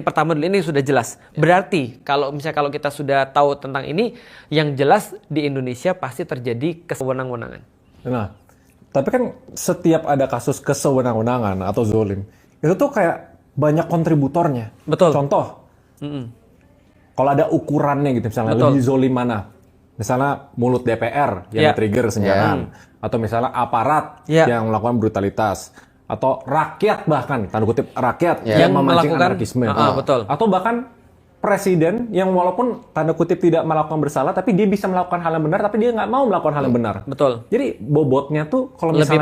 pertama dulu ini sudah jelas. Berarti kalau kita sudah tahu tentang ini, yang jelas di Indonesia pasti terjadi kesewenang-wenangan. Nah, tapi kan setiap ada kasus kesewenang-wenangan atau zolim, itu tuh kayak banyak kontributornya. Betul. Contoh, kalau ada ukurannya gitu, misalnya lebih zolim mana? Misalnya mulut DPR yang trigger senjangan, atau misalnya aparat yang melakukan brutalitas, atau rakyat bahkan, tanda kutip rakyat yang memancing anarkisme, betul. atau bahkan presiden yang walaupun tanda kutip tidak melakukan bersalah, tapi dia bisa melakukan hal yang benar, tapi dia nggak mau melakukan hal yang benar. Betul. Jadi bobotnya tuh kalau misalnya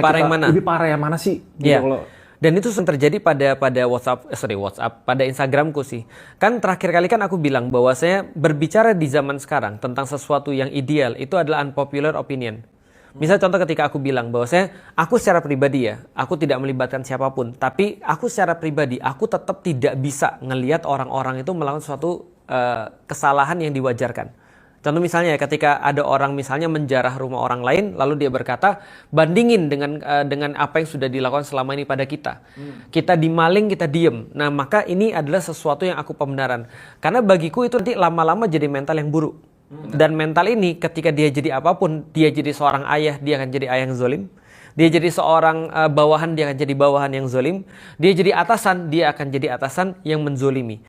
lebih parah yang mana sih? Gitu kalau... Dan itu terjadi pada WhatsApp, pada Instagramku sih. Kan terakhir kali kan aku bilang bahwa saya berbicara di zaman sekarang tentang sesuatu yang ideal itu adalah unpopular opinion. Misal contoh ketika aku bilang bahwa aku secara pribadi ya, aku tidak melibatkan siapapun, tapi aku secara pribadi, aku tetap tidak bisa ngelihat orang-orang itu melakukan suatu kesalahan yang diwajarkan. Contoh misalnya ketika ada orang misalnya menjarah rumah orang lain, lalu dia berkata, bandingin dengan apa yang sudah dilakukan selama ini pada kita. Kita dimaling, kita diem. Nah maka ini adalah sesuatu yang aku pembenaran. Karena bagiku itu nanti lama-lama jadi mental yang buruk. Dan mental ini ketika dia jadi apapun, dia jadi seorang ayah, dia akan jadi ayah yang zolim. Dia jadi seorang bawahan, dia akan jadi bawahan yang zolim. Dia jadi atasan, dia akan jadi atasan yang menzolimi.